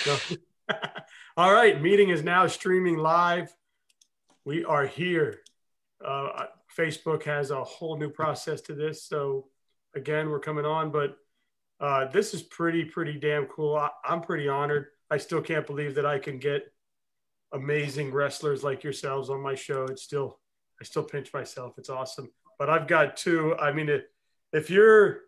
No. All right, meeting is now streaming live. We are here. Facebook has a whole new process to this. So again, we're coming on, but this is pretty damn cool. I'm pretty honored. I still can't believe that I can get amazing wrestlers like yourselves on my show. I still pinch myself. It's awesome. But I've got two. I mean, if you're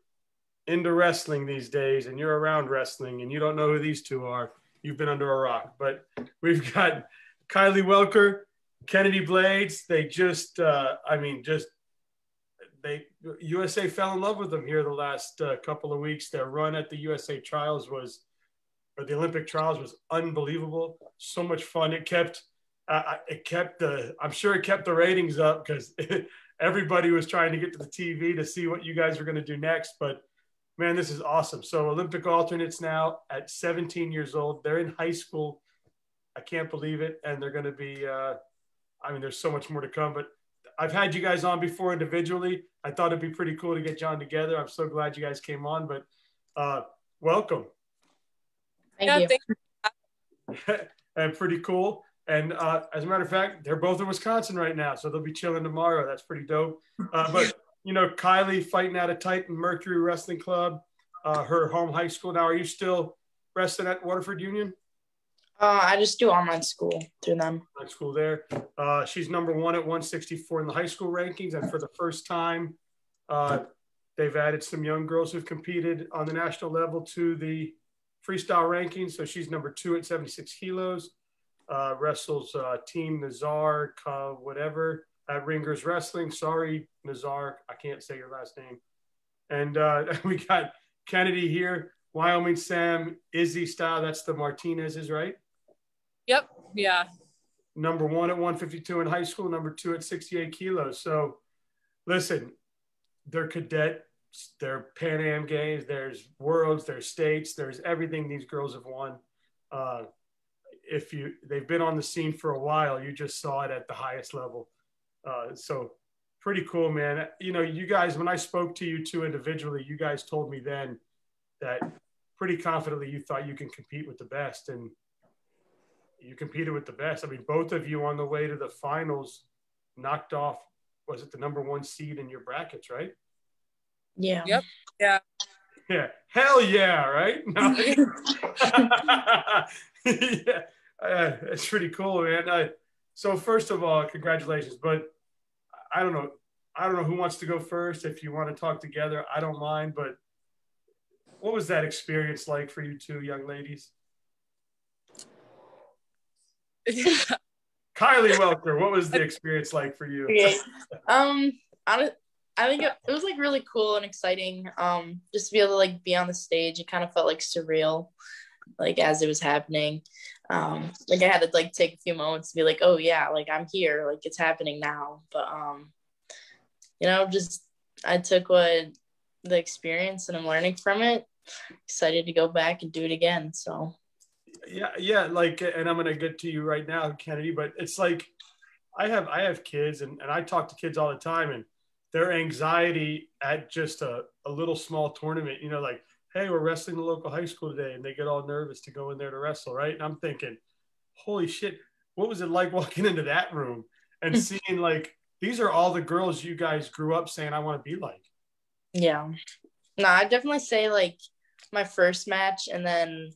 into wrestling these days and you're around wrestling and you don't know who these two are, you've been under a rock. But we've got Kylie Welker, Kennedy Blades. They just, USA fell in love with them here the last couple of weeks. Their run at the USA trials the Olympic trials was unbelievable. So much fun. I'm sure it kept the ratings up because everybody was trying to get to the TV to see what you guys were going to do next. But man, this is awesome. So Olympic alternates now at 17 years old. They're in high school. I can't believe it. And they're going to be, there's so much more to come. But I've had you guys on before individually. I thought it'd be pretty cool to get John together. I'm so glad you guys came on. But welcome. Thank you. And pretty cool. And as a matter of fact, they're both in Wisconsin right now. So they'll be chilling tomorrow. That's pretty dope. But Kylie fighting out of Titan Mercury Wrestling Club, her home high school. Now, are you still wrestling at Waterford Union? I just do online school through them. Online school there. She's number 1 at 164 in the high school rankings. And for the first time, they've added some young girls who've competed on the national level to the freestyle rankings. So she's number 2 at 76 kilos. Wrestles Team Nazar, whatever. At Ringers Wrestling. Sorry, Nazar, I can't say your last name. And we got Kennedy here, Wyoming Sam, Izzy style. That's the Martinez's, right? Yep. Yeah. Number 1 at 152 in high school, number 2 at 68 kilos. So listen, they're cadets, they're Pan Am games, there's worlds, there's states, there's everything these girls have won. They've been on the scene for a while, you just saw it at the highest level. So pretty cool, man. You guys, when I spoke to you two individually, you guys told me then that pretty confidently you thought you can compete with the best, and you competed with the best. I mean, both of you on the way to the finals knocked off, was it the number 1 seed in your brackets, right? Yeah. Yep. Yeah. Yeah. Hell yeah, right? No. Yeah. It's pretty cool, man. So first of all, congratulations. But I don't know who wants to go first. If you want to talk together, I don't mind. But what was that experience like for you two young ladies? Kylie Welker, what was the experience like for you? Okay. I think it was like really cool and exciting. Just to be able to be on the stage. It kind of felt like surreal, as it was happening. I had to take a few moments to be like, oh yeah, I'm here, it's happening now. But I took the experience and I'm learning from it. Excited to go back and do it again. So yeah, and I'm gonna get to you right now, Kennedy, but it's I have kids and I talk to kids all the time, and their anxiety at just a little small tournament, hey, we're wrestling the local high school today, and they get all nervous to go in there to wrestle, right? And I'm thinking, holy shit, what was it like walking into that room and seeing these are all the girls you guys grew up saying I want to be like? Yeah. No, I'd definitely say my first match and then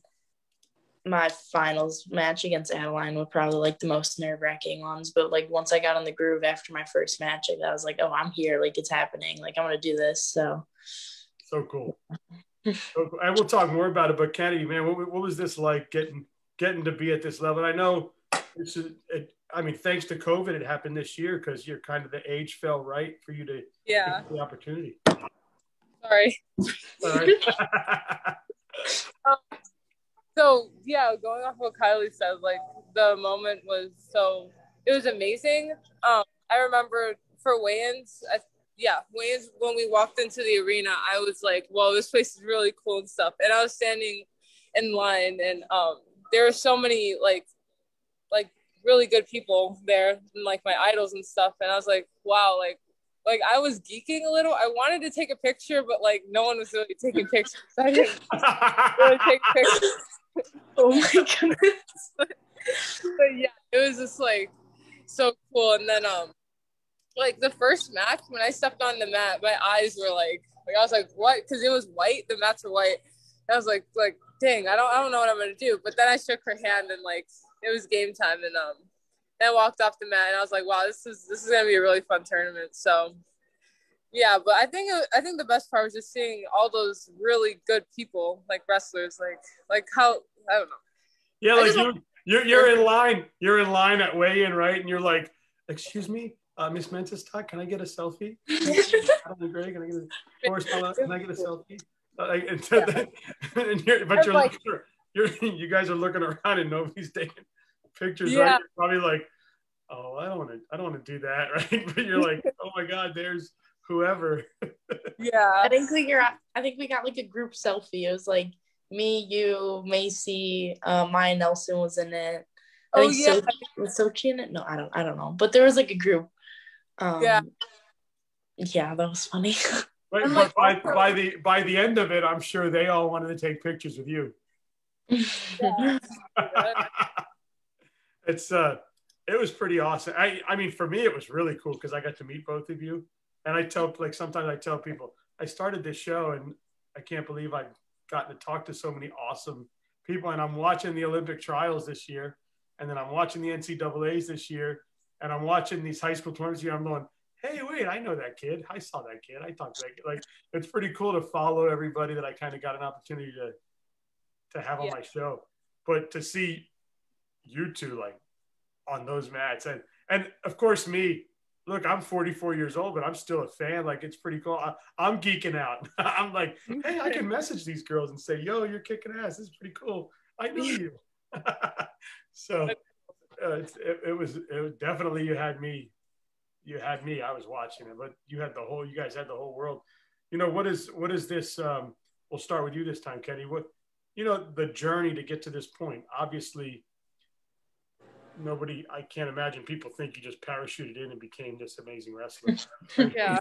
my finals match against Adeline were probably the most nerve-wracking ones. But once I got on the groove after my first match, I was like, oh, I'm here. It's happening. I'm going to do this. So cool. And we'll talk more about it. But Kennedy, man, what was this like getting to be at this level? And I know thanks to COVID, it happened this year because you're kind of the age fell right for you to get the opportunity. Sorry. All right. So yeah, going off what Kylie said, the moment was it was amazing. I remember for weigh-ins, weigh-ins, when we walked into the arena, I was like, whoa, this place is really cool and stuff. And I was standing in line, and there were so many really good people there, and my idols and stuff. And I was like, wow, I was geeking a little. I wanted to take a picture, but no one was really taking pictures. I didn't really take pictures. Oh my But yeah, it was just like so cool. And then like the first match when I stepped on the mat, my eyes were like I was like, what? Because it was white. The mats were white. And I was like, dang, I don't know what I'm gonna do. But then I shook her hand and like it was game time, and I walked off the mat and I was like, wow, this is gonna be a really fun tournament. So yeah, but I think the best part was just seeing all those really good people, like wrestlers, like how I don't know. Yeah, like you're in line. You're in line at weigh-in, right? And you're like, "Excuse me, Miss Mentis, can I get a selfie? Greg, can I get a can I get a selfie?" But you guys are looking around and nobody's taking pictures, Yeah. right? You're probably like, "Oh, I don't want to do that," right? But you're like, "Oh my God, there's whoever." Yeah. I think we got like a group selfie. It was like me, you, Macy, Maya Nelson was in it. I think was Sochi in it? No, I don't know. But there was like a group. Yeah, that was funny. But by the end of it, I'm sure they all wanted to take pictures with you. Yeah. It was pretty awesome. I mean, for me, it was really cool because I got to meet both of you. And sometimes I tell people, I started this show and I can't believe I've gotten to talk to so many awesome people. And I'm watching the Olympic trials this year. And then I'm watching the NCAAs this year. And I'm watching these high school tournaments here. I'm going, hey, wait, I know that kid. I saw that kid. I talked to that kid. Like, it's pretty cool to follow everybody that I kind of got an opportunity to have on my show. But to see you two, like, on those mats. And of course, me, look, I'm 44 years old, but I'm still a fan. Like, it's pretty cool. I'm geeking out. I'm like, hey, I can message these girls and say, yo, you're kicking ass. This is pretty cool. I know you. So it was definitely, you had me. I was watching it, but you guys had the whole world. You know, what is this? We'll start with you this time, Kenny. The journey to get to this point, obviously, I can't imagine people think you just parachuted in and became this amazing wrestler. Yeah.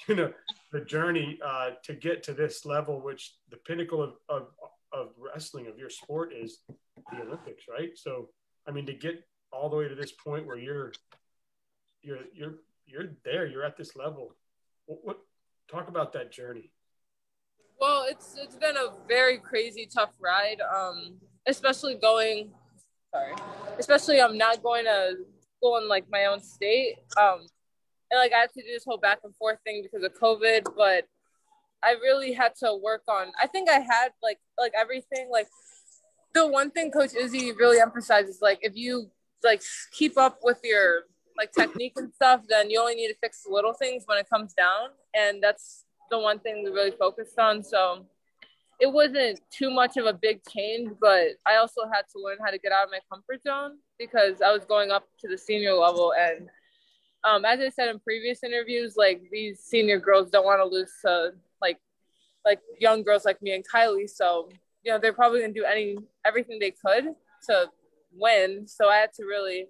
The journey to get to this level, which the pinnacle of wrestling, of your sport, is the Olympics, right? So, I mean, to get all the way to this point where you're there, you're at this level. What talk about that journey? Well, it's been a very crazy, tough ride. Especially I'm not going to school in like my own state. And like I had to do this whole back and forth thing because of COVID, but I really had to work on. I think I had like everything. Like the one thing Coach Izzy really emphasizes, like if you like keep up with your like technique and stuff, then you only need to fix the little things when it comes down, and that's the one thing we really focused on. So it wasn't too much of a big change, but I also had to learn how to get out of my comfort zone because I was going up to the senior level. And as I said in previous interviews, like these senior girls don't want to lose to like young girls like me and Kylie. So, they're probably going to do everything they could to win. So I had to really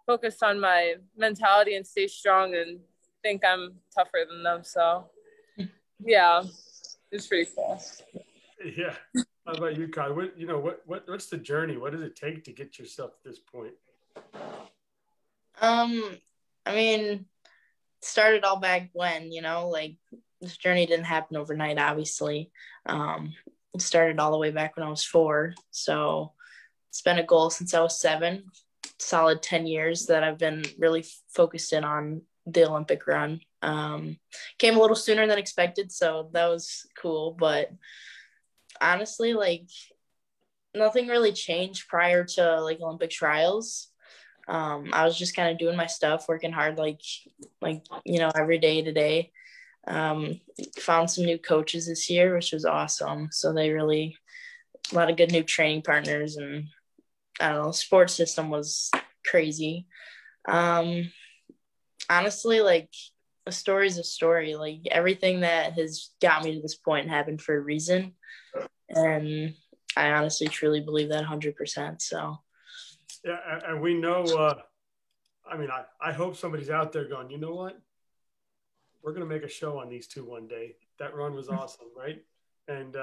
focus on my mentality and stay strong and think I'm tougher than them. So yeah, it's pretty cool. Yeah. How about you, Kyle? What's the journey? What does it take to get yourself to this point? I mean, started all back when, like this journey didn't happen overnight, obviously. It started all the way back when I was 4. So it's been a goal since I was 7, solid 10 years that I've been really focused in on the Olympic run. Came a little sooner than expected, so that was cool. But honestly, like nothing really changed prior to like Olympic trials. I was just kind of doing my stuff, working hard, like every day to day. Found some new coaches this year, which was awesome. So they really, a lot of good new training partners, and I don't know, sports system was crazy. Honestly, like a story's a story. Like everything that has got me to this point happened for a reason. And I honestly, truly believe that 100%. So. Yeah. And we know, I hope somebody's out there going, you know what? We're going to make a show on these two one day. That run was awesome, right? And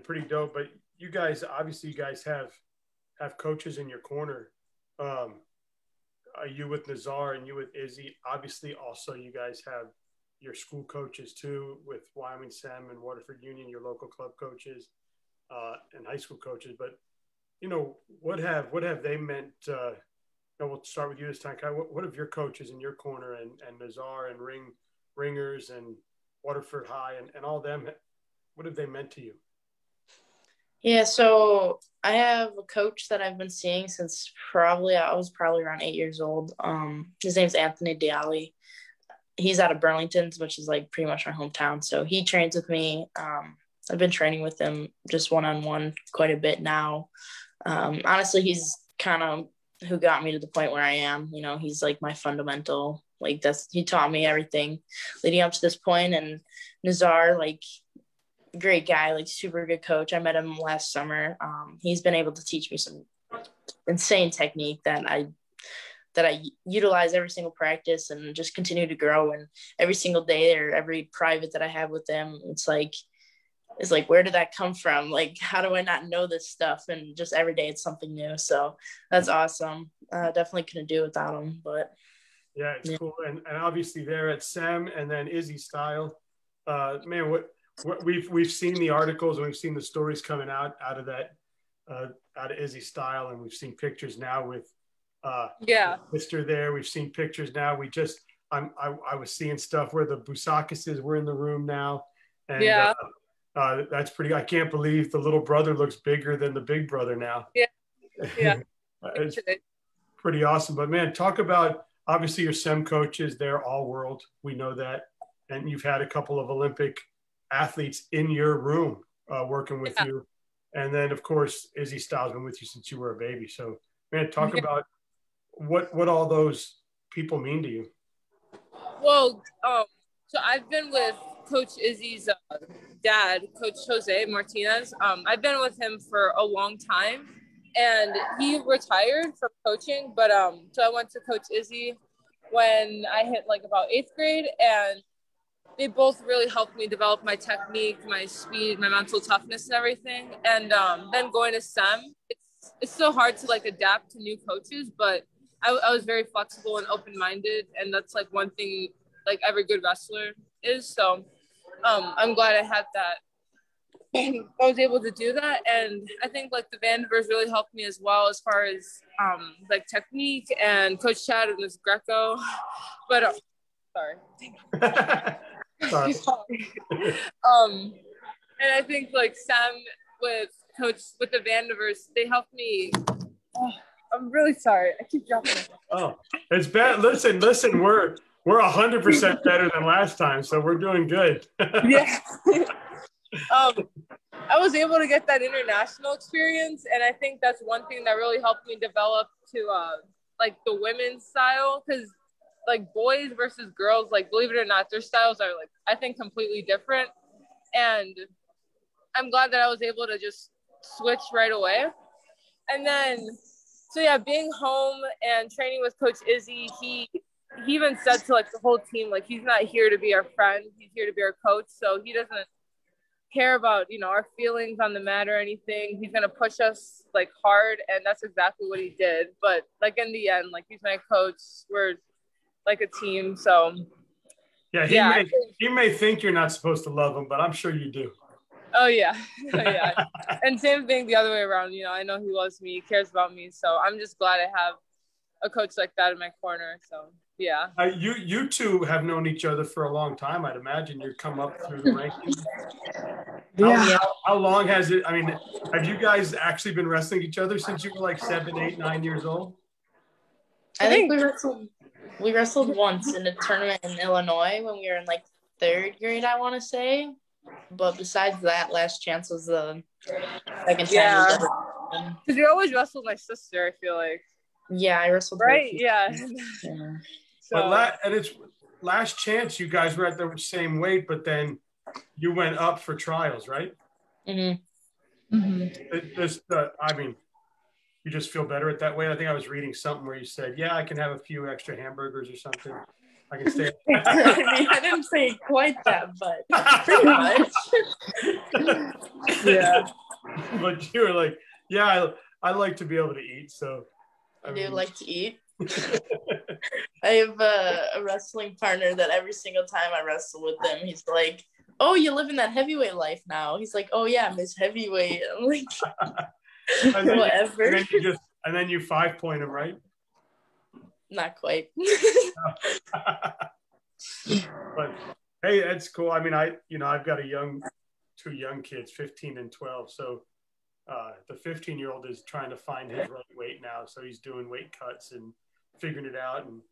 pretty dope. But you guys, obviously you guys have have coaches in your corner. You with Nazar and you with Izzy. Obviously, also you guys have your school coaches too, with Wyoming Sem and Waterford Union, your local club coaches and high school coaches. But what have they meant? We'll start with you this time, Kai. What have your coaches in your corner and Nazar and Ringers and Waterford High and all them? What have they meant to you? Yeah, so I have a coach that I've been seeing since I was probably around 8 years old. His name's Anthony Dialli. He's out of Burlington, which is like pretty much my hometown. So he trains with me. I've been training with him just one-on-one quite a bit now. Honestly, he's kind of who got me to the point where I am. He's like my fundamental. He taught me everything leading up to this point. And Nazar, great guy, super good coach. I met him last summer. He's been able to teach me some insane technique that I utilize every single practice and just continue to grow. And every single day or every private that I have with them, it's like, where did that come from? How do I not know this stuff? And just every day it's something new. So that's awesome. Definitely couldn't do it without him, but yeah, it's cool. And obviously they're at Sem and then Izzy Style. Man, what we've seen the articles and we've seen the stories coming out of that, out of Izzy Style. And we've seen pictures now with Mr. there. We've seen pictures now. I was seeing stuff where the Busakises were in the room now. And that's pretty, I can't believe the little brother looks bigger than the big brother now. Yeah. It's pretty awesome. But man, talk about, obviously your SEM coaches, they're all world. We know that. And you've had a couple of Olympic athletes in your room working with you. And then of course, Izzy Styles been with you since you were a baby. So man, talk about what all those people mean to you. Well, so I've been with Coach Izzy's dad, Coach Jose Martinez. I've been with him for a long time, and he retired from coaching. But so I went to Coach Izzy when I hit about 8th grade, and they both really helped me develop my technique, my speed, my mental toughness, and everything. And then going to SEM, it's so hard to adapt to new coaches, but I was very flexible and open-minded, and that's one thing every good wrestler is. So I'm glad I had that. I was able to do that, and I think the Vandevers really helped me as well as far as technique, and Coach Chad and his Greco. But sorry. And I think Sam with the Vandevers, they helped me. I'm really sorry. I keep dropping it. Oh, it's bad. Listen, we're 100% better than last time, so we're doing good. Yeah. I was able to get that international experience, and I think that's one thing that really helped me develop to the women's style, because boys versus girls, believe it or not, their styles are I think completely different. And I'm glad that I was able to just switch right away. And then so yeah, being home and training with Coach Izzy, he even said to the whole team, he's not here to be our friend, he's here to be our coach. So he doesn't care about our feelings on the mat or anything. He's gonna push us hard, and that's exactly what he did. But in the end, he's my coach. We're a team. So yeah, he may think you're not supposed to love him, but I'm sure you do. Oh yeah. Yeah. And same thing the other way around. I know he loves me, he cares about me. So I'm just glad I have a coach like that in my corner. So yeah. You two have known each other for a long time. I'd imagine you've come up through the rankings. Yeah. How long has it? I mean, have you guys actually been wrestling each other since you were 7, 8, 9 years old? I think we wrestled once in a tournament in Illinois when we were in 3rd grade, I want to say. But besides that, last chance was the second time. Yeah. Because you always wrestled my sister, I feel like. Yeah, I wrestled her. Right, yeah. So. And it's last chance you guys were at the same weight, but then you went up for trials, right? Mm-hmm. Mm-hmm. You just feel better at that weight. I think I was reading something where you said, yeah, I can have a few extra hamburgers or something. I can stay. I didn't say quite that, but pretty much. Yeah. But you were I like to be able to eat. So I do like to eat. I have a wrestling partner that every single time I wrestle with him, he's like, "Oh, you live in that heavyweight life now." He's like, "Oh yeah, Miss Heavyweight." I'm like, whatever. And then you 5-point him, right? Not quite. But hey, that's cool. I mean, I've got two young kids, 15 and 12. So the 15-year-old is trying to find his right weight now. So he's doing weight cuts and figuring it out. And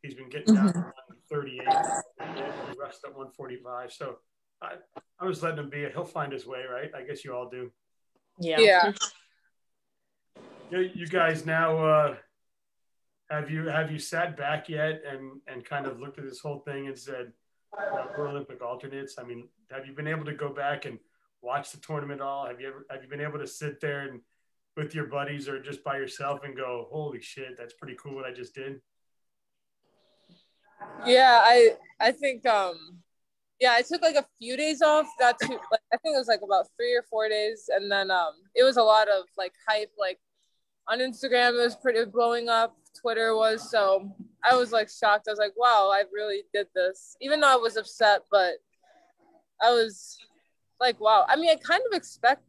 he's been getting down to 138. He rushed at 145. So I was letting him be. He'll find his way, right? I guess you all do. Yeah. You guys now, have you sat back yet and kind of looked at this whole thing and said, we're Olympic alternates? I mean, have you been able to go back and watch the tournament all? Have you been able to sit there and with your buddies or just by yourself and go, holy shit, that's pretty cool what I just did? Yeah, I think I took like a few days off. I think it was like about 3 or 4 days, and then it was a lot of like hype. Like on Instagram, it was pretty blowing up. Twitter was, so I was like shocked. I was like, wow, I really did this. Even though I was upset, but I was like, wow. I mean, I expect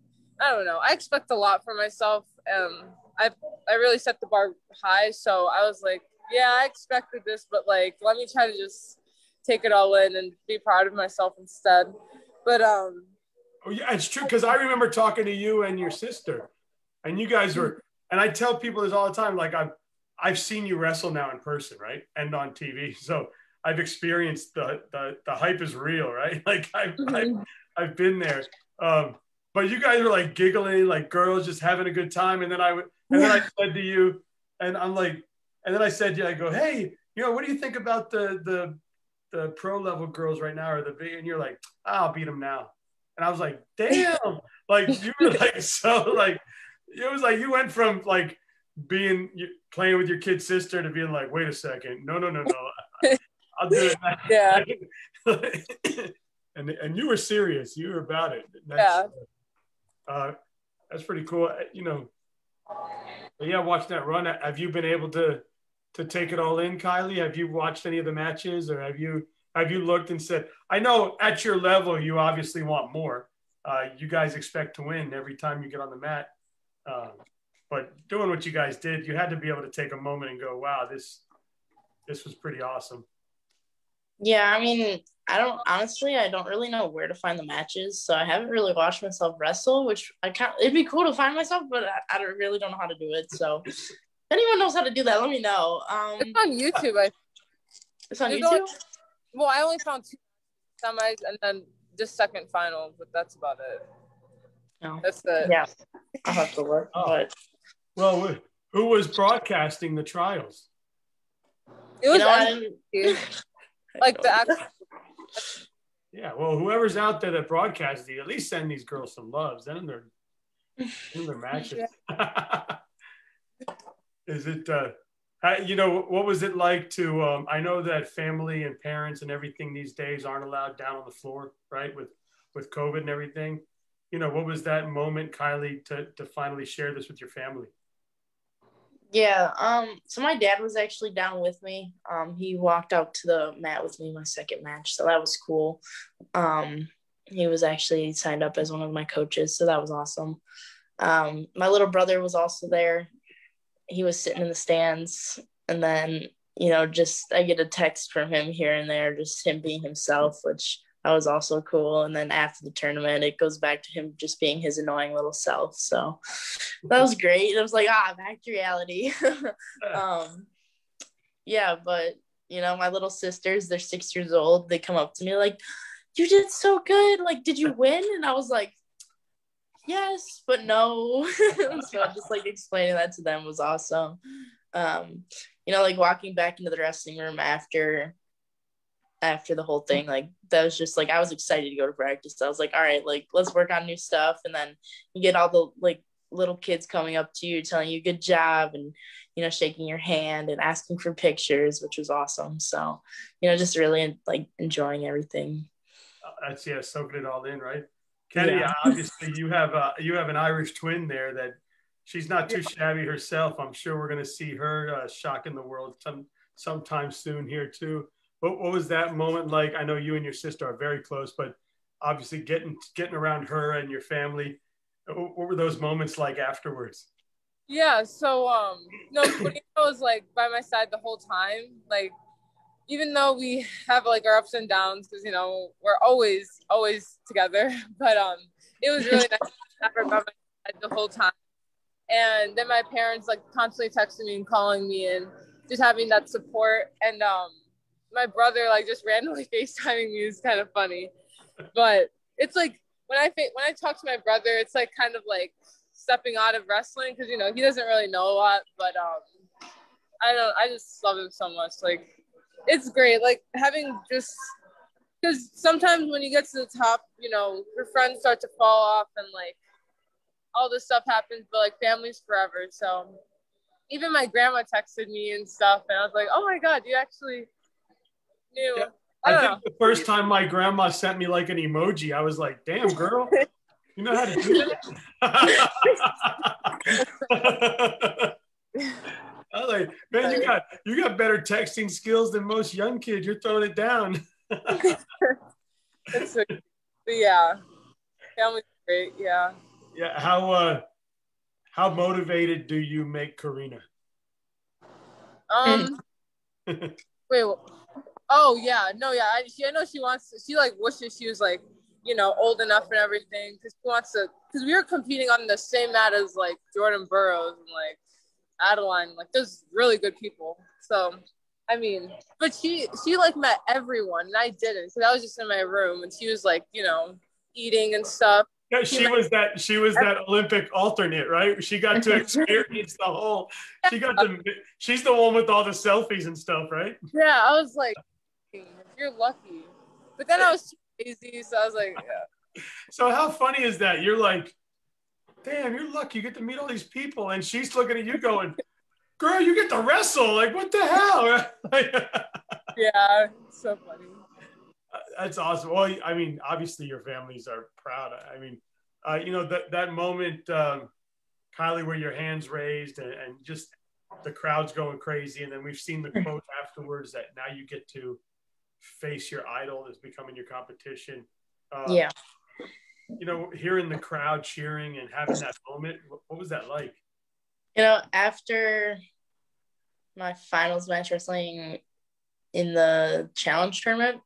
a lot for myself. I really set the bar high, so I was like, yeah, I expected this, but like, let me try to just take it all in and be proud of myself instead. But oh yeah, it's true, because I remember talking to you and your sister, and you guys were, and I tell people this all the time, like I've seen you wrestle now in person, right, and on TV, so I've experienced the hype is real, right? Like I've been there, but you guys were like giggling, like girls just having a good time, and then I said to you, and I'm like, and then I said to you, I go, hey, what do you think about the pro level girls right now, or the big? And you're like, I'll beat them now, and I was like, damn, like you were like so like. It was like you went from like playing with your kid's sister to being like, wait a second, no, I'll do it now. Yeah. and you were serious. You were about it. That's pretty cool. But yeah, watch that run. Have you been able to take it all in, Kylie? Have you watched any of the matches, or have you looked and said, I know at your level you obviously want more. You guys expect to win every time you get on the mat. But doing what you guys did, you had to be able to take a moment and go, wow, this was pretty awesome. Yeah, I mean, I don't really know where to find the matches, so I haven't really watched myself wrestle, which it'd be cool to find myself, but I really don't know how to do it. So if anyone knows how to do that, let me know. It's on YouTube. It's on YouTube? Well, I only found 2 semis and then this second final, but that's about it. No. That's it. Yeah, I'll have to look. Oh. But well, who was broadcasting the trials? It was like the actual. Yeah, well, whoever's out there that broadcasts it, at least send these girls some loves. Then in their matches. Is it? What was it like to? I know that family and parents and everything these days aren't allowed down on the floor, right? With COVID and everything. What was that moment, Kylie, to finally share this with your family? Yeah, so my dad was actually down with me. He walked out to the mat with me my second match, so that was cool. He was actually signed up as one of my coaches, so that was awesome. My little brother was also there. He was sitting in the stands, and then, just I get a text from him here and there, just him being himself, which that was also cool. And then after the tournament, it goes back to him just being his annoying little self. So that was great. It was like, back to reality. Yeah, but my little sisters, they're 6 years old. They come up to me like, you did so good. Like, did you win? And I was like, yes, but no. So just like explaining that to them was awesome. Like walking back into the wrestling room after the whole thing, like that was just like, I was excited to go to practice. I was like, all right, like let's work on new stuff. And then you get all the like little kids coming up to you, telling you good job, and shaking your hand and asking for pictures, which was awesome. So just really like enjoying everything. Soaking it all in, right? Kenny, obviously you have an Irish twin there that she's not too shabby herself. I'm sure we're going to see her shocking the world sometime soon here too. What was that moment like? I know you and your sister are very close, but obviously getting around her and your family. What were those moments like afterwards? Yeah, so no, Bonita was like by my side the whole time. Like, even though we have like our ups and downs, because we're always together, but it was really nice to have her by my side the whole time. And then my parents like constantly texting me and calling me, and just having that support. And my brother like just randomly FaceTiming me is kind of funny, but it's like when I talk to my brother, it's like kind of like stepping out of wrestling, because he doesn't really know a lot, but I just love him so much. Like, it's great, like having just, because sometimes when you get to the top, your friends start to fall off and like all this stuff happens, but like family's forever. So even my grandma texted me and stuff, and I was like, oh my God, you actually knew. Yeah. I think know. the first time my grandma sent me like an emoji, I was like, damn, girl, you know how to do that? I was like, man, you got better texting skills than most young kids. You're throwing it down. That's so, yeah, family's great. Yeah. Yeah. How motivated do you make Karina? Wait. Oh yeah, no, yeah. I know she wants to. She like wishes she was like old enough and everything, because she wants to. Because we were competing on the same mat as like Jordan Burroughs and like Adeline, like those really good people. So I mean, but she like met everyone and I didn't, because I was just in my room and she was like eating and stuff. Yeah, she was that Olympic alternate, right? She got to experience the whole. She's the one with all the selfies and stuff, right? Yeah, I was like, you're lucky, but then I was too lazy, so I was like, yeah. So how funny is that? You're like, damn, you're lucky. You get to meet all these people, and she's looking at you going, girl, you get to wrestle. Like, what the hell? Yeah, it's so funny. That's awesome. Well, I mean, obviously your families are proud. I mean, that moment, Kylie, where your hands raised and just the crowd's going crazy. And then we've seen the quote afterwards that now you get to face your idol as becoming your competition. Yeah. Hearing the crowd cheering and having that moment, what was that like? After my finals match wrestling in the challenge tournament,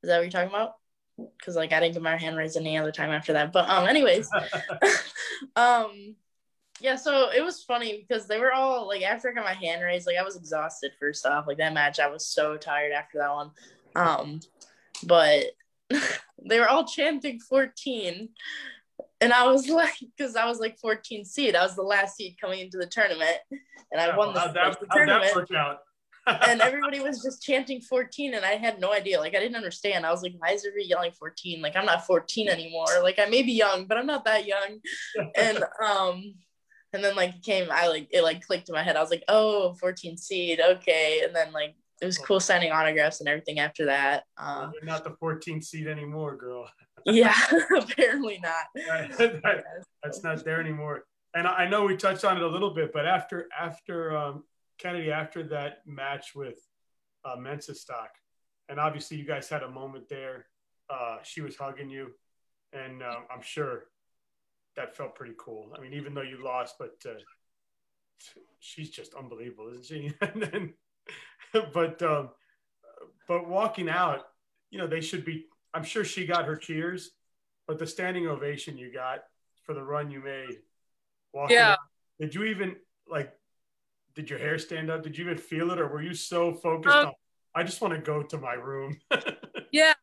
is that what you're talking about? Because like I didn't get my hand raised any other time after that. But anyways, yeah. So it was funny because they were all like, after I got my hand raised, like I was exhausted first off. Like that match, I was so tired after that one. But they were all chanting 14, and I was like, because I was like 14 seed. I was the last seed coming into the tournament, and I won the tournament. How'd that work out? And everybody was just chanting 14, and I had no idea. Like, I didn't understand. I was like, why is everybody yelling 14? Like, I'm not 14 anymore. Like, I may be young, but I'm not that young. And then like it clicked in my head. I was like, oh, 14 seed, okay. And then like it was cool signing autographs and everything after that. You're not the 14th seed anymore, girl. Yeah, apparently not. That's not there anymore. And I know we touched on it a little bit, but after Kennedy, after that match with Mensa Stock, and obviously you guys had a moment there. She was hugging you, and I'm sure that felt pretty cool. I mean, even though you lost, but she's just unbelievable, isn't she? And then, but walking out, they should be. I'm sure she got her cheers, but the standing ovation you got for the run you made. Out, did you even did your hair stand up? Did you even feel it, or were you so focused on, I just want to go to my room? Yeah.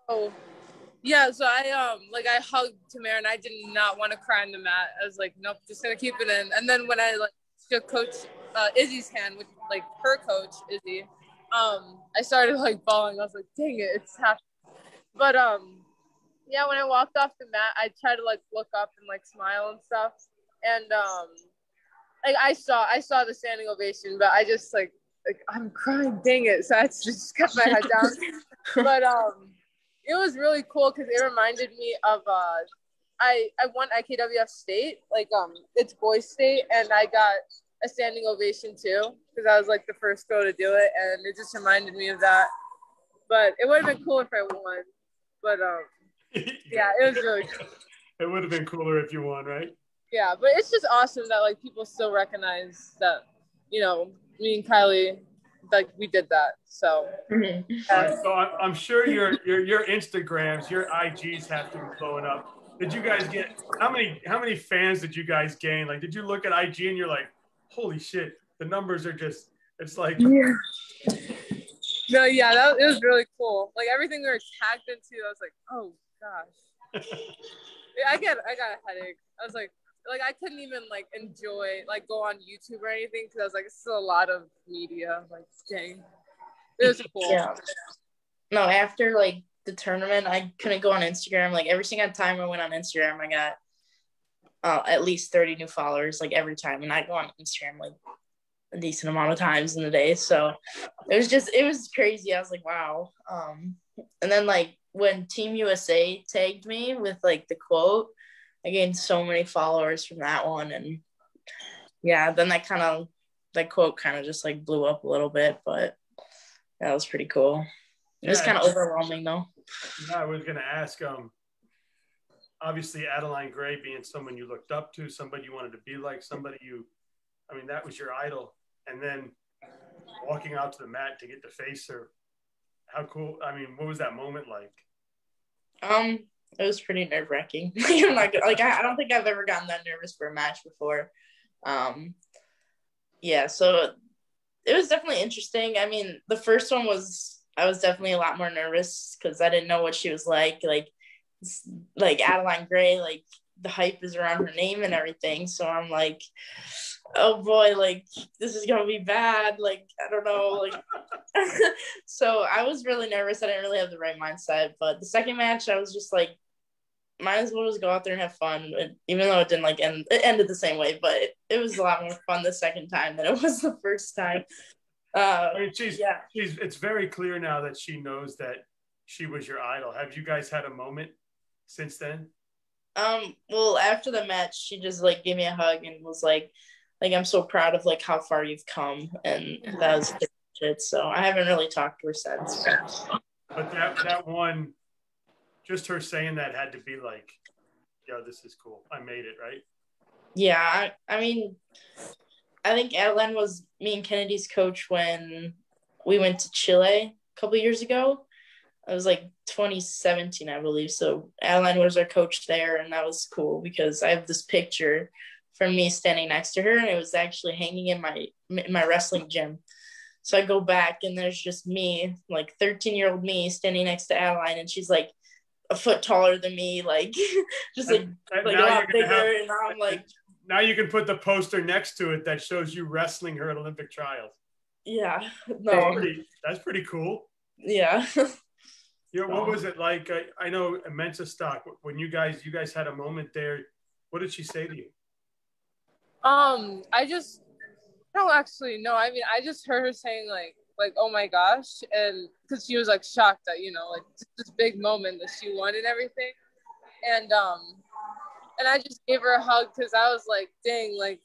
So I hugged Tamara and I did not want to cry on the mat. I was like, nope, just gonna keep it in. And then when I shook Coach Izzy's hand with her coach Izzy, I started bawling. I was like, dang it, it's happening. But yeah, when I walked off the mat, I tried to look up and smile and stuff. And I saw the standing ovation, but I just I'm crying, dang it. So I just kept my head down. But it was really cool because it reminded me of I won IKWF state, like it's boys state, and I got a standing ovation too because I was like the first girl to do it, and it just reminded me of that. But it would have been cool if I won. But yeah, it was really cool. It would have been cooler if you won, right? Yeah, but it's just awesome that like people still recognize that, you know, me and Kylie, like we did that. So, right, so I'm sure your Instagrams, your IGs have to be blowing up. Did you guys get how many fans did you guys gain? Like, did you look at IG and you're like, holy shit, the numbers are just, it's like. Yeah. No, yeah, it was really cool. Like everything we were tagged into, I was like, oh gosh. I got a headache. I was like I couldn't even like enjoy, like go on YouTube or anything because I was like, it's still a lot of media. Like, dang, it was cool. Yeah. No, after like the tournament, I couldn't go on Instagram. Like every single time I went on Instagram, I got at least 30 new followers like every time, and I go on Instagram like a decent amount of times in the day. So it was crazy. I was like, wow. And then like when Team USA tagged me with like the quote, I gained so many followers from that one. And yeah, then that quote kind of just like blew up a little bit, but that was pretty cool. It was kind of overwhelming though. Yeah, I was going to ask, obviously Adeline Gray being someone you looked up to, somebody you wanted to be like, that was your idol. And then walking out to the mat to get to face her, how cool. I mean, what was that moment like? It was pretty nerve-wracking. I'm not like I don't think I've ever gotten that nervous for a match before. Yeah, so it was definitely interesting. I mean, the first one I was definitely a lot more nervous because I didn't know what she was like. Like Adeline Gray, like the hype is around her name and everything. So I'm like, oh boy, like this is gonna be bad. Like I don't know, like. So I was really nervous. I didn't really have the right mindset. But the second match, I was just like, might as well just go out there and have fun. And even though it didn't like end, it ended the same way, but it was a lot more fun the second time than it was the first time. I mean, it's very clear now that she knows that she was your idol. Have you guys had a moment since then? Well, after the match, she just like gave me a hug and was like I'm so proud of like how far you've come, and that was it. So I haven't really talked to her since. But that one, just her saying that had to be like, yo, this is cool. I made it, right? Yeah, I mean, I think Adeline was me and Kennedy's coach when we went to Chile a couple of years ago. It was like 2017, I believe. So Adeline was our coach there, and that was cool because I have this picture from me standing next to her, and it was actually hanging in my wrestling gym. So I go back, and there's just me, like 13-year-old me, standing next to Adeline, and she's like a foot taller than me, like just like a lot bigger, and I'm like. Now you can put the poster next to it that shows you wrestling her at Olympic trials. Yeah, no, that's pretty cool. Yeah. Yeah, what was it like? I know Mensa Stock, when you guys had a moment there. What did she say to you? I don't actually know. I mean, I just heard her saying like oh my gosh, and because she was like shocked that like this big moment that she won and everything, and I just gave her a hug because I was like, dang, like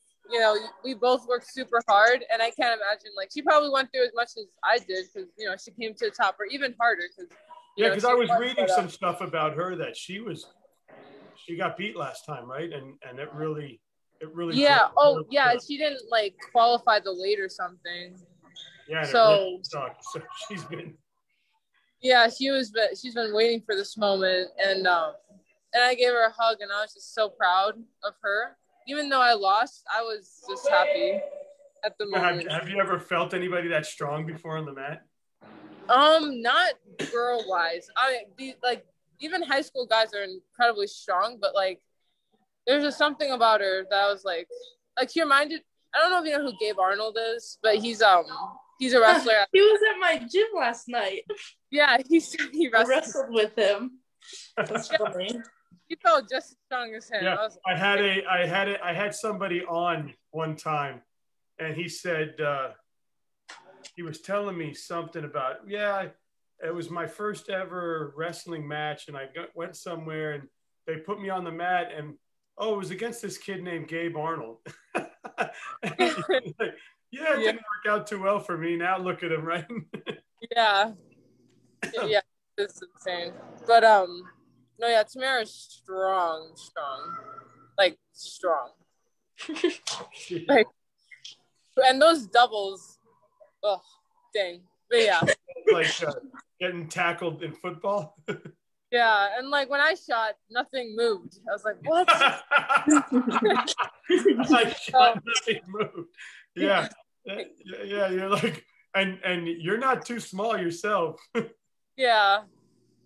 we both worked super hard, and I can't imagine like she probably went through as much as I did because she came to the top, or even harder because. Yeah, because I was reading some stuff about her that she got beat last time, right? And it really. Yeah. Oh, yeah. She didn't like qualify the weight or something. Yeah. So she's been. Yeah, she's been waiting for this moment, and I gave her a hug, and I was just so proud of her. Even though I lost, I was just happy at the moment. Have you ever felt anybody that strong before on the mat? Not girl wise. Even high school guys are incredibly strong, but like there's just something about her that I was like she reminded. I don't know if you know who Gabe Arnold is, but he's a wrestler. He was at my gym last night. Yeah, he wrestled with him. That's funny. He felt just as strong as him. Yeah, I had somebody on one time, and he said. He was telling me something about, it was my first ever wrestling match, and I went somewhere, and they put me on the mat, and it was against this kid named Gabe Arnold. Like, yeah, it didn't work out too well for me. Now look at him, right? Yeah. Yeah, it's insane. But no, yeah, Tamara's strong. Like strong. Like, and those doubles, oh dang. But yeah. Like getting tackled in football. Yeah, and like when I shot, nothing moved. I was like, what? Nothing moved. Yeah. Yeah, you're like, and you're not too small yourself. Yeah.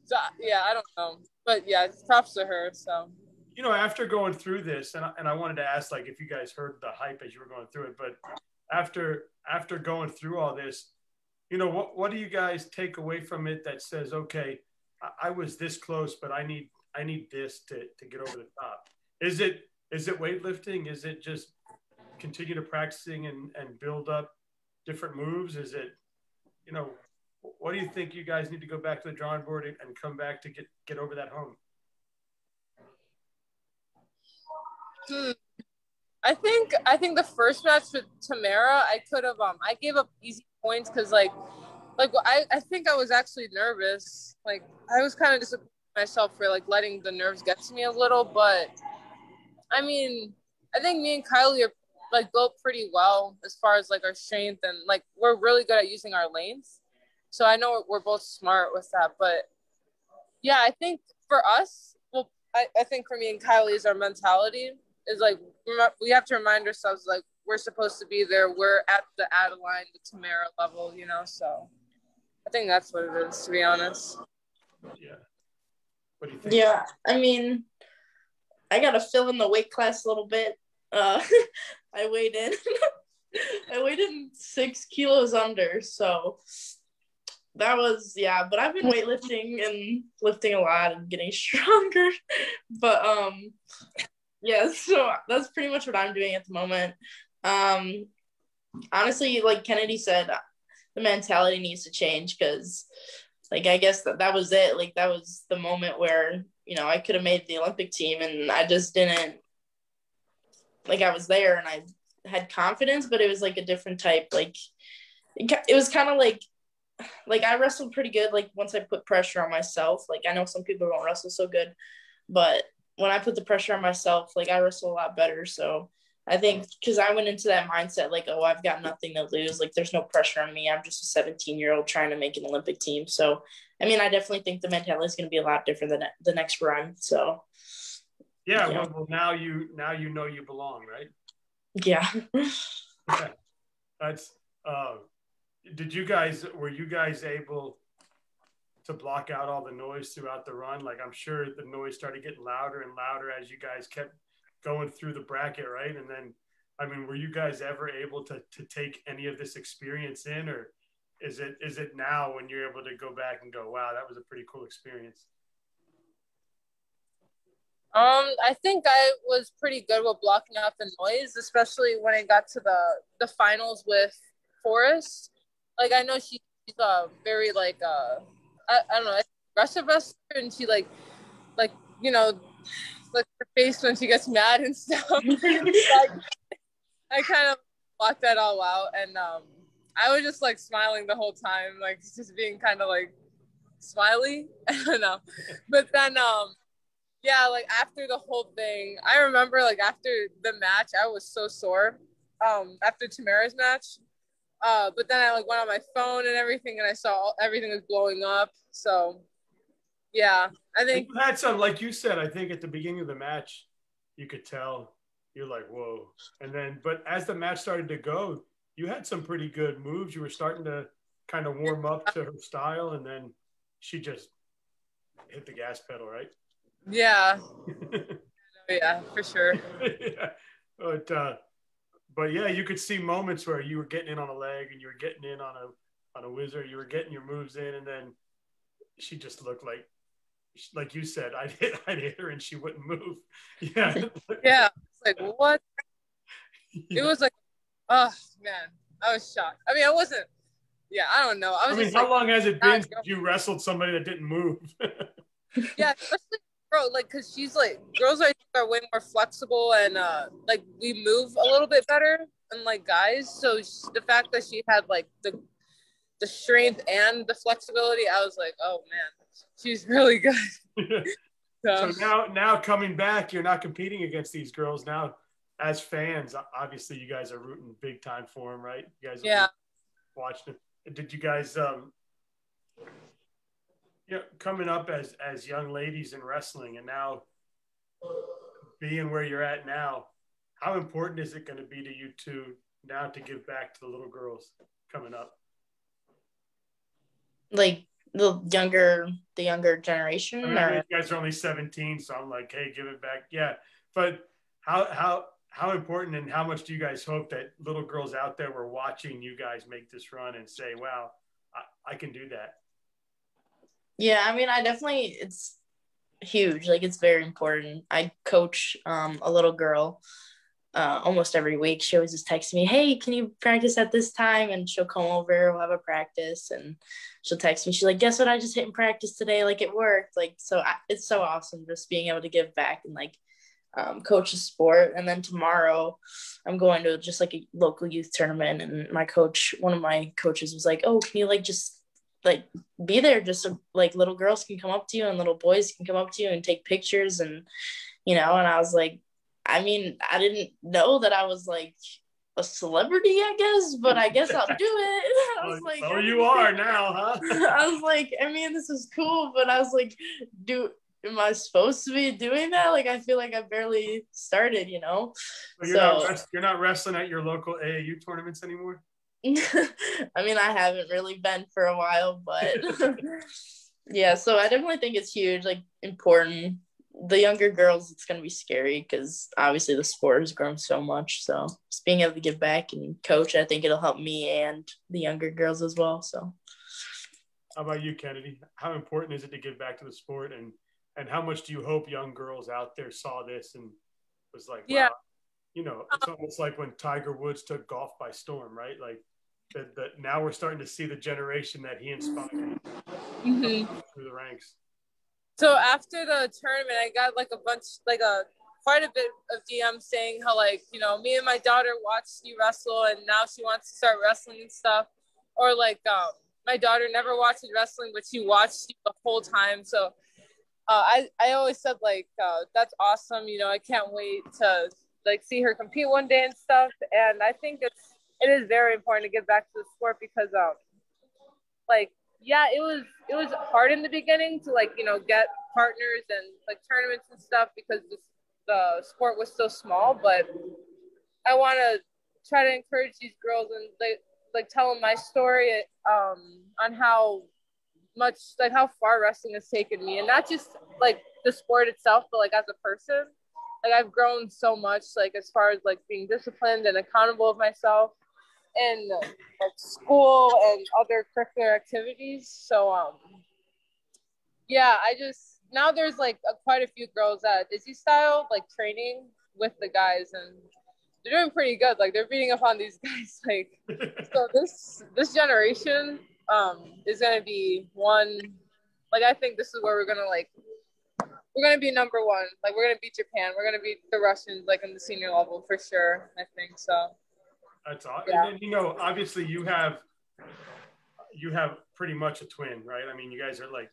So, yeah, I don't know. But yeah, it's props to her. So, you know, after going through this, and I wanted to ask, like, if you guys heard the hype as you were going through it, but after going through all this, you know, what do you guys take away from it that says, okay, I was this close, but I need this to get over the top? Is it weightlifting? Is it just continue to practicing and build up different moves? Is it, you know, what do you think you guys need to go back to the drawing board and come back to get over that hump? I think the first match with Tamara, I could have I gave up easy points because like I think I was actually nervous. Like I was kind of disappointed in myself for like letting the nerves get to me a little, but I mean, I think me and Kylie are like built pretty well as far as like our strength, and like we're really good at using our lanes. So I know we're both smart with that, but yeah, I think for us, well, I think for me and Kylie is our mentality is like, we have to remind ourselves like we're supposed to be there. We're at the Adeline, the Tamara level, you know? So I think that's what it is, to be honest. Yeah. What do you think? Yeah, I mean, I got to fill in the weight class a little bit. I weighed in 6 kilos under, so that was, yeah, but I've been weightlifting and lifting a lot and getting stronger. But yeah, so that's pretty much what I'm doing at the moment. Honestly, like Kennedy said, the mentality needs to change because like I guess that was it. Like that was the moment where, you know, I could have made the Olympic team and I just didn't, like I was there and I had confidence, but it was like a different type. Like it was kind of like I wrestled pretty good. Like once I put pressure on myself, like I know some people don't wrestle so good, but when I put the pressure on myself, like I wrestle a lot better. So I think because I went into that mindset, like, oh, I've got nothing to lose. Like there's no pressure on me. I'm just a 17-year-old trying to make an Olympic team. So, I mean, I definitely think the mentality is going to be a lot different than the next run. So. Yeah. Well, now you know you belong, right? Yeah. Yeah. That's, were you guys able to block out all the noise throughout the run? Like I'm sure the noise started getting louder and louder as you guys kept going through the bracket, right? And then, I mean, were you guys ever able to take any of this experience in, or is it now when you're able to go back and go, wow, that was a pretty cool experience? I think I was pretty good with blocking out the noise, especially when it got to the finals with Forrest. Like I know she's very like I don't know, aggressive wrestler, and she like you know, like her face when she gets mad and stuff. I kind of blocked that all out, and I was just like smiling the whole time, like just being kind of like smiley. I don't know, but then yeah, like after the whole thing, I remember like after the match, I was so sore. After Tamara's match, but then I like went on my phone and everything, and I saw everything was blowing up. So, yeah, I think you had some, like you said. I think at the beginning of the match, you could tell you're like, whoa. And then, but as the match started to go, you had some pretty good moves. You were starting to kind of warm up to her style, and then she just hit the gas pedal, right? Yeah. Yeah, for sure. Yeah. But yeah, you could see moments where you were getting in on a leg and you were getting in on a whizzer. You were getting your moves in, and then she just looked like you said, I'd hit her and she wouldn't move. Yeah. Yeah. It's like what? Yeah. It was like, oh man, I was shocked. I mean, I wasn't. Yeah, I don't know. I mean, how long has it been since you wrestled somebody that didn't move? Yeah, especially bro, like, cause she's like, girls I think are way more flexible and like we move a little bit better than like guys. So the fact that she had like the strength and the flexibility, I was like, oh man, she's really good. So now coming back, you're not competing against these girls now. As fans, obviously you guys are rooting big time for them, right? You guys yeah. Watching it. Did you guys coming up as young ladies in wrestling and now being where you're at now, how important is it going to be to you two now to give back to the little girls coming up? Like the younger generation? I mean, you guys are only 17, so I'm like, hey, give it back. Yeah. But how important and how much do you guys hope that little girls out there were watching you guys make this run and say, wow, I can do that? Yeah, I mean, it's huge. Like, it's very important. I coach a little girl almost every week. She always just texts me, hey, can you practice at this time? And she'll come over, we'll have a practice, and she'll text me. She's like, guess what? I just hit in practice today. Like, it worked. Like, so it's so awesome just being able to give back and like coach a sport. And then tomorrow I'm going to just like a local youth tournament, and one of my coaches was like, oh, can you like just like be there just so like little girls can come up to you and little boys can come up to you and take pictures, and and I was like, I mean, I didn't know that I was like a celebrity, I guess, but I guess I'll do it. I was like, oh, you are now, huh? I was like, I mean, this is cool, but I was like, am I supposed to be doing that? Like, I feel like I barely started, Well, you're not wrestling at your local AAU tournaments anymore? I mean, I haven't really been for a while, but yeah, so I definitely think it's huge, like important. The younger girls, it's going to be scary because obviously the sport has grown so much. So just being able to give back and coach, I think it'll help me and the younger girls as well. So how about you, Kennedy? How important is it to give back to the sport, and how much do you hope young girls out there saw this and was like, wow, it's almost like when Tiger Woods took golf by storm, right? Like that now we're starting to see the generation that he inspired through the ranks. So after the tournament, I got like quite a bit of DMs saying how like, me and my daughter watched you wrestle and now she wants to start wrestling and stuff. Or like my daughter never watched wrestling, but she watched you the whole time. So I always said like, that's awesome. I can't wait to like see her compete one day and stuff. And I think it is very important to give back to the sport because it was hard in the beginning to like, get partners and like tournaments and stuff because the sport was so small, but I want to try to encourage these girls and like tell them my story on how much, like how far wrestling has taken me, and not just like the sport itself, but like as a person, like I've grown so much, like as far as like being disciplined and accountable of myself and like school and other curricular activities. So now there's like quite a few girls at Izzy Style like training with the guys, and they're doing pretty good. Like they're beating up on these guys. Like so this generation is gonna be one. Like I think this is where we're gonna be number one. Like we're gonna beat Japan. We're gonna beat the Russians like in the senior level for sure. I think so. That's awesome. Yeah. And then, obviously you have pretty much a twin, right? I mean, you guys are like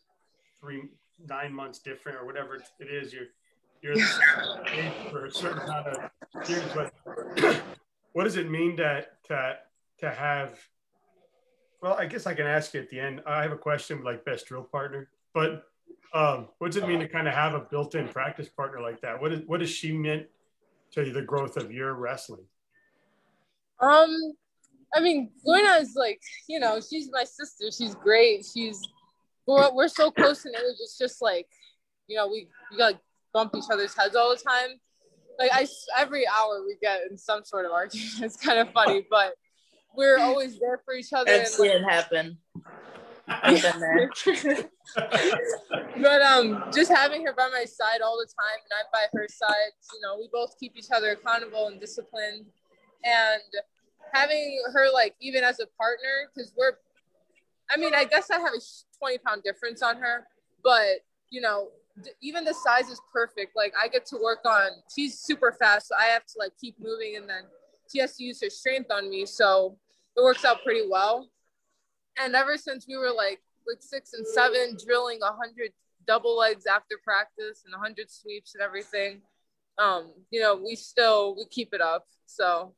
9 months different or whatever it is. You're the same age for a certain amount of years. But what does it mean to have? Well, I guess I can ask you at the end. I have a question like best drill partner, but what does it mean to kind of have a built-in practice partner like that? What has she meant to the growth of your wrestling? I mean, Luna is like, she's my sister. She's great. We're so close in age. It's just like, we like bump each other's heads all the time. Like every hour we get in some sort of argument. It's kind of funny, but we're always there for each other. I've seen it happen. I've been there. But just having her by my side all the time and I'm by her side, we both keep each other accountable and disciplined. And having her like even as a partner, because I guess I have a 20-pound difference on her, but even the size is perfect. Like I get to work on, she's super fast, so I have to like keep moving, and then she has to use her strength on me, so it works out pretty well. And ever since we were like 6 and 7, drilling 100 double legs after practice and 100 sweeps and everything, you know, we keep it up. So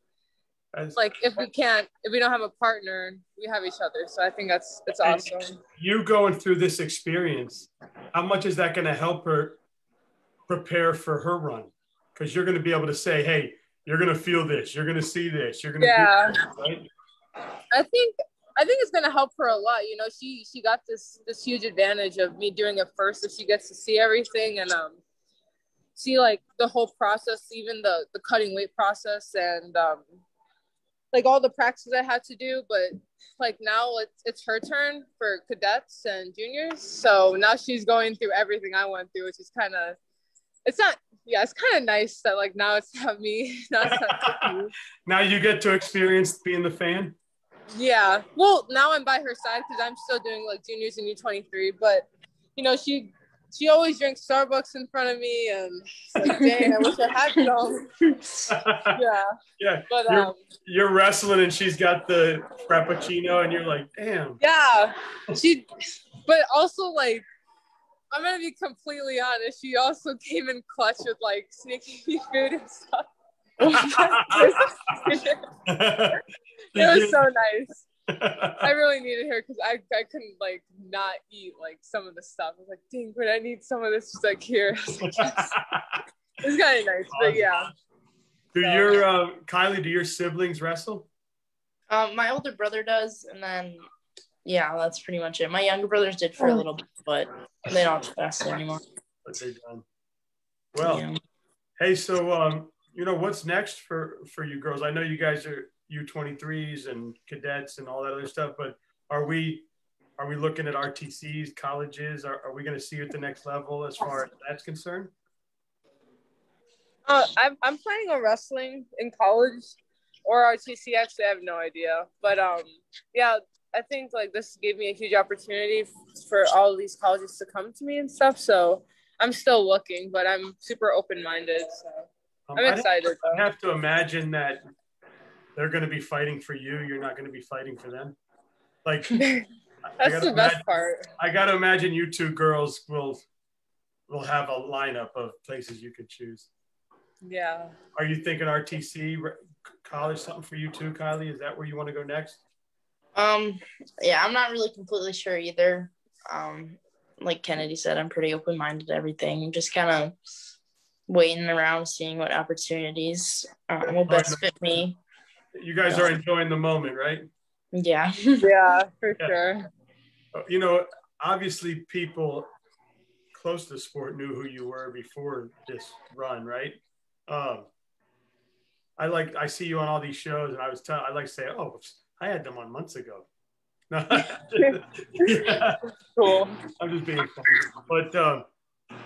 like if we don't have a partner, we have each other. So I think it's awesome. You going through this experience, how much is that going to help her prepare for her run? Because you're going to be able to say, hey, you're going to feel this, you're going to see this, you're going to do this, right? I think it's going to help her a lot. You know, she got this huge advantage of me doing it first, so she gets to see everything and see like the whole process, even the cutting weight process, and like all the practices I had to do. But like now it's her turn for cadets and juniors, so now she's going through everything I went through, which is kind of, it's kind of nice that like now it's not me. Now you get to experience being the fan. Yeah, well, now I'm by her side because I'm still doing like juniors and U23. But you know, she always drinks Starbucks in front of me, and it's like, dang, I wish I had some. Yeah. But you're wrestling, and she's got the Frappuccino, and you're like, damn. Yeah, but also like, I'm gonna be completely honest. She also came in clutch with like sneaking me food and stuff. It was so nice. I really needed her because I couldn't like not eat like some of the stuff. I was like, dang, but I need some of this. She's like, here. It's kind of nice, but yeah. Kylie, do your siblings wrestle? My older brother does, and then that's pretty much it. My younger brothers did for a little bit, but they don't wrestle anymore. But they're done. Well, hey, so you know, what's next for you girls? I know you guys are U23s and cadets and all that other stuff, but are we looking at RTCs, colleges? Are we going to see you at the next level as far as that's concerned? I'm planning on wrestling in college or RTC. Actually, I have no idea, but yeah, I think like this gave me a huge opportunity for all of these colleges to come to me and stuff. So I'm still looking, but I'm super open-minded. So I'm excited. I have to imagine that they're going to be fighting for you. You're not going to be fighting for them. Like that's the best part. I got to imagine you two girls will have a lineup of places you could choose. Yeah. Are you thinking RTC college, something for you too, Kylie? Is that where you want to go next? Yeah, I'm not really completely sure either. Like Kennedy said, I'm pretty open-minded to everything. I'm just kind of waiting around, seeing what opportunities will best fit me. You guys are enjoying the moment, right? Yeah. Yeah, for sure. You know, obviously people close to the sport knew who you were before this run, right? I see you on all these shows, and I like to say, oh, I had them on months ago. Yeah. Cool. I'm just being funny.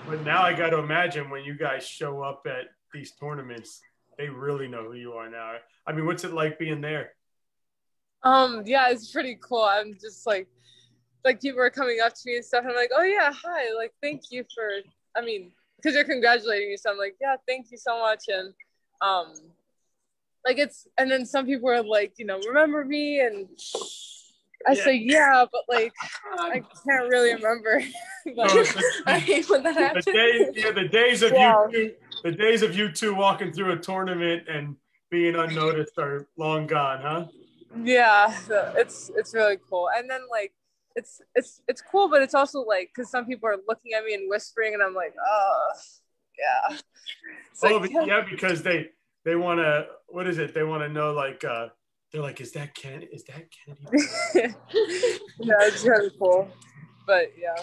But now I got to imagine when you guys show up at these tournaments, they really know who you are now. I mean, what's it like being there? Yeah, it's pretty cool. I'm just like people are coming up to me and stuff. And I'm like, oh yeah, hi. Like, thank you for, I mean, because they're congratulating me. So I'm like, yeah, thank you so much. And like and then some people are like, you know, remember me? And I say, yeah, but like, I can't really remember. I hate when that happens. The days of you two walking through a tournament and being unnoticed are long gone, huh? Yeah, so it's really cool. And then like, it's cool, but it's also like, because some people are looking at me and whispering, and I'm like, oh, yeah. Yeah, because they want to, what is it? They want to know, like, they're like, is that Kennedy? Yeah, it's really cool. But yeah.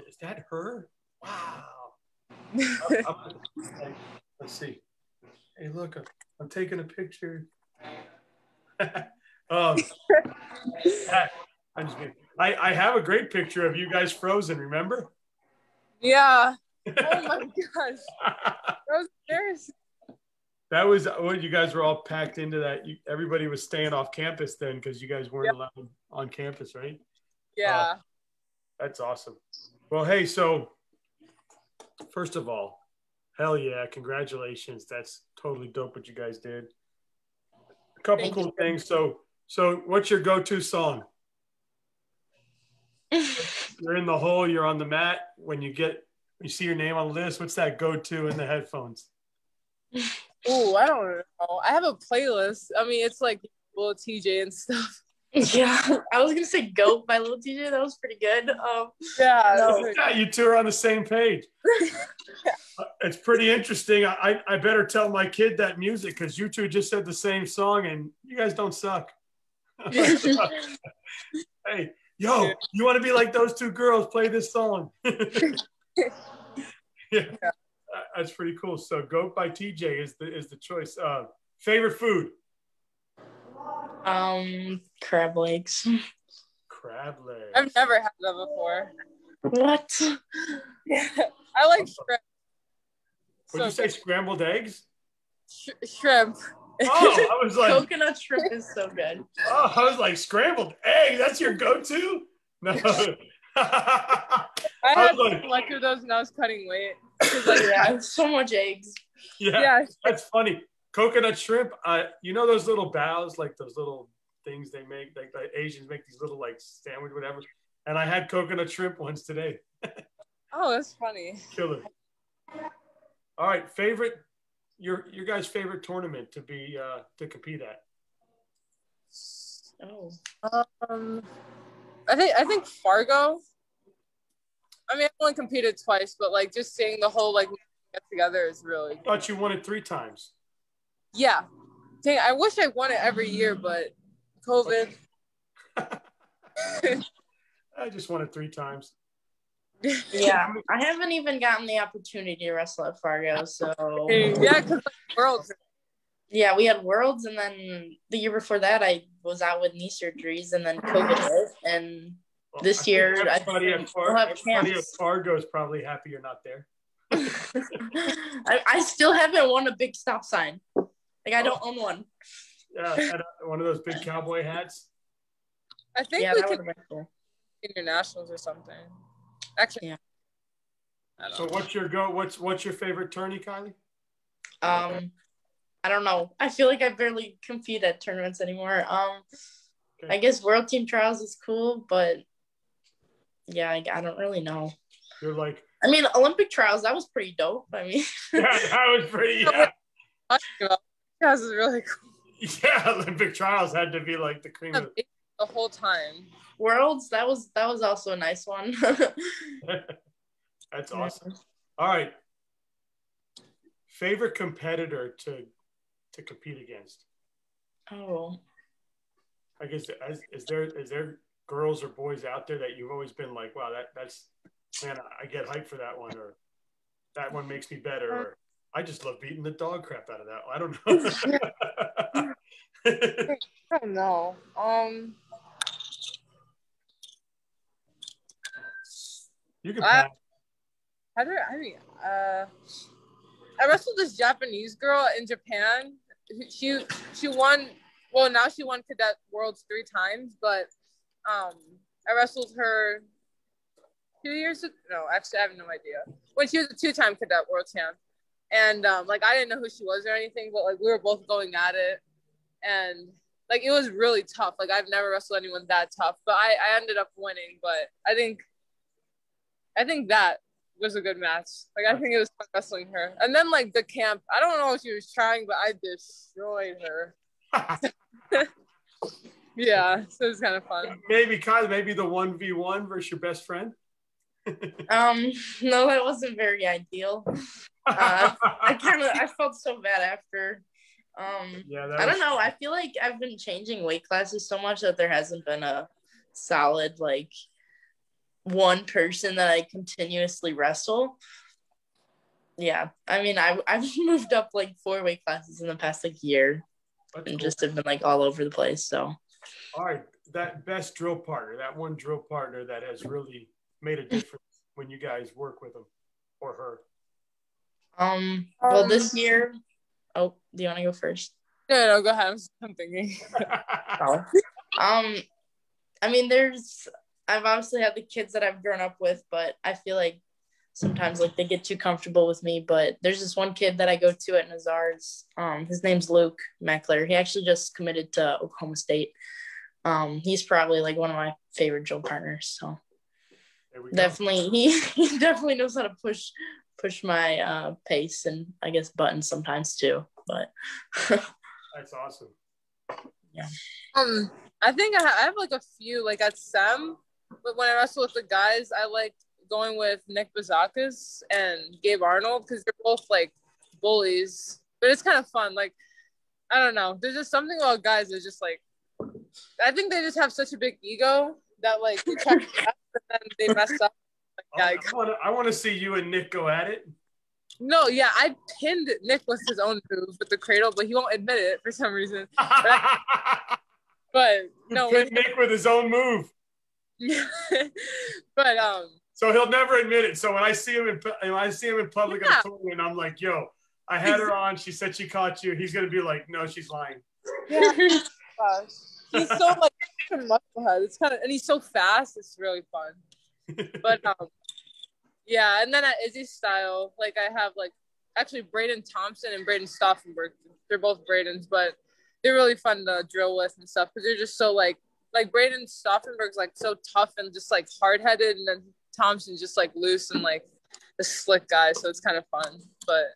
Is that her? Wow. Let's see. Hey, look, I'm taking a picture. I have a great picture of you guys frozen, remember? Yeah. Oh my gosh. That was embarrassing. That was when you guys were all packed into that. Everybody was staying off campus then because you guys weren't allowed on campus, right? Yeah. That's awesome. Well, hey, so first of all, hell yeah, congratulations. That's totally dope what you guys did. A couple cool things. So what's your go-to song? You're in the hole, you're on the mat. When you see your name on the list, what's that go-to in the headphones? Oh, I don't know. I have a playlist. I mean, it's like Lil TJ and stuff. Yeah, I was gonna say "Goat" by Lil TJ. That was pretty good. Yeah, you two are on the same page. It's pretty interesting. I better tell my kid that music because you two just said the same song and you guys don't suck. Hey, yo, you want to be like those two girls? Play this song. Yeah, that's pretty cool. So, "Goat" by TJ is the choice. Favorite food? Crab legs. Crab legs. I've never had that before. What? I like shrimp. Would you say scrambled eggs? Shrimp. Oh, I was like coconut shrimp is so good. Oh, I was like scrambled egg. That's your go-to? No. I had so much of those when I was cutting weight. Yeah, so much eggs. Yeah, that's funny. Coconut shrimp. You know those little bows, like those little things they make, like the Asians make these little like sandwich, whatever. And I had coconut shrimp once today. Oh, that's funny. Killer. All right, your guys' favorite tournament to compete at? Oh. I think Fargo. I mean, I've only competed twice, but like just seeing the whole like get together is really I thought you won it 3 times. Yeah. Dang, I wish I won it every year, but COVID. I just won it 3 times. Yeah, I haven't even gotten the opportunity to wrestle at Fargo, so yeah, because like Worlds. Yeah, we had Worlds, and then the year before that, I was out with knee surgeries, and then COVID hit, and this year everybody at Fargo is probably happy you're not there. I still haven't won a big stop sign. Like I don't own one. Yeah, and one of those big cowboy hats. I think we could cool. Internationals or something. Actually, yeah. So what's your favorite tourney, Kylie? I don't know. I feel like I barely compete at tournaments anymore. Okay. I guess World Team Trials is cool, but yeah, I don't really know. You're like, I mean, Olympic Trials, that was pretty dope. I mean, yeah, that was pretty. Yeah. That was really cool. Yeah, Olympic Trials had to be like the cream of the whole time. Worlds, that was also a nice one. That's awesome. All right. Favorite competitor to compete against? Oh. I guess is there girls or boys out there that you've always been like, wow, that's man, I get hyped for that one, or that one makes me better, or I just love beating the dog crap out of that one. I don't know. I don't know. You can pass. I wrestled this Japanese girl in Japan. She won. Well, now she won Cadet Worlds 3 times, but I wrestled her 2 years ago. No, actually, I have no idea. When she was a 2-time Cadet World champ, and like I didn't know who she was or anything, but like we were both going at it, and like it was really tough. Like I've never wrestled anyone that tough, but I ended up winning. But I think that was a good match. Like I think it was fun wrestling her. And then like the camp, I don't know if she was trying, but I destroyed her. Yeah, so it was kind of fun. Maybe Kylie, maybe the 1v1 versus your best friend. No, that wasn't very ideal. I felt so bad after. I don't know. I feel like I've been changing weight classes so much that there hasn't been a solid like one person that I continuously wrestle. Yeah, I mean, I've moved up like 4 weight classes in the past like year. That's and cool. Just have been like all over the place. So, all right, that best drill partner, that one drill partner that has really made a difference when you guys work with him or her. Well, this year. Oh, do you want to go first? No, go ahead. I'm thinking. I mean, I've obviously had the kids that I've grown up with, but I feel like sometimes like they get too comfortable with me. But there's this one kid that I go to at Nazar's. His name's Luke Meckler. He actually just committed to Oklahoma State. He's probably like one of my favorite drill partners. So definitely, he definitely knows how to push my pace and I guess buttons sometimes too. But that's awesome. Yeah. I think I have like a few like at SEM, but when I wrestle with the guys, I like going with Nick Bazakis and Gabe Arnold because they're both like bullies, but it's kind of fun. Like, I don't know. There's just something about guys that's just like, I think they just have such a big ego that like they try to mess and then they mess up. Like, I want to see you and Nick go at it. No, yeah, I pinned Nick with his own move with the cradle, but he won't admit it for some reason. But no, pinned Nick with his own move. But so he'll never admit it. So when I see him in public at a tournament, I'm like, yo, I had her on. She said she caught you. He's gonna be like, no, she's lying. Yeah. Gosh. He's so like a musclehead. It's kind of, and he's so fast. It's really fun. But yeah, and then at Izzy's style, like I have like actually Braden Thompson and Braden Stauffenberg. They're both Bradens, but they're really fun to drill with and stuff because they're just so like Braden Stauffenberg's like so tough and just like hard headed, and then Thompson's just like loose and like the slick guy. So it's kind of fun. But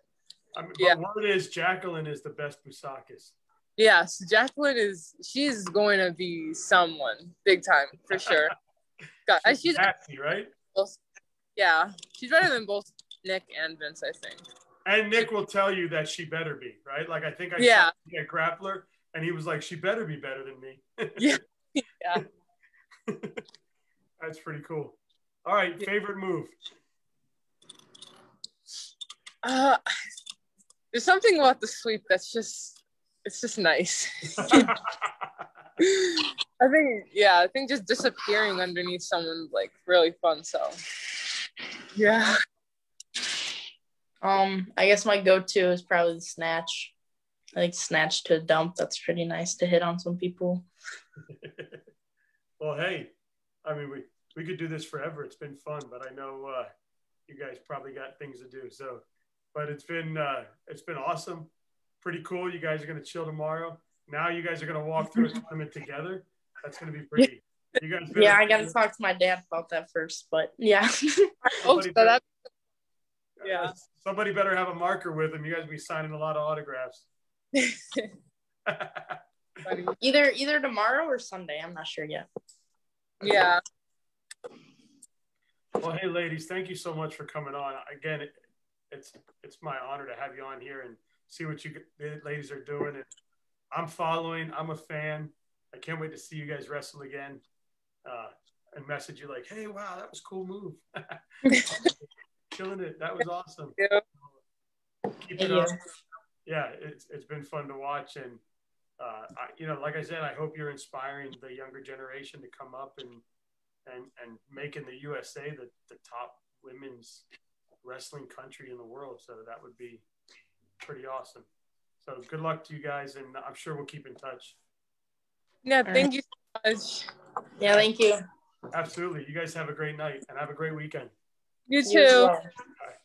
yeah, word is Jacqueline is the best Busakis. Yes, Jacqueline she's going to be someone big time for sure. God, she's nasty, right? Yeah, she's better than both Nick and Vince, I think. And Nick will tell you that she better be, right? Like I think I saw a grappler, and he was like, "She better be better than me." Yeah. That's pretty cool. All right, favorite move. There's something about the sweep that's just nice. I think just disappearing underneath someone like really fun. So yeah. I guess my go-to is probably the snatch. I think snatch to a dump. That's pretty nice to hit on some people. Well, hey, I mean, we could do this forever. It's been fun, but I know you guys probably got things to do. So, but it's been awesome. Pretty cool. You guys are going to chill tomorrow. Now you guys are going to walk through a tournament together. That's going to be pretty. You guys. Yeah, I got to talk to my dad about that first, but yeah. Somebody better have a marker with him. You guys will be signing a lot of autographs. Either tomorrow or Sunday. I'm not sure yet. Yeah. Well, hey, ladies, thank you so much for coming on. Again, it's my honor to have you on here and see what you ladies are doing. And I'm following. I'm a fan. I can't wait to see you guys wrestle again and message you like, hey, wow, that was a cool move. Killing it. That was awesome. Yeah. Keep it up. Yeah, it's been fun to watch. And, like I said, I hope you're inspiring the younger generation to come up and making the USA the top women's wrestling country in the world. So that would be pretty awesome. So good luck to you guys, and I'm sure we'll keep in touch. Yeah, thank you so much. Yeah, thank you. Absolutely. You guys have a great night and have a great weekend. You too. Well. Bye.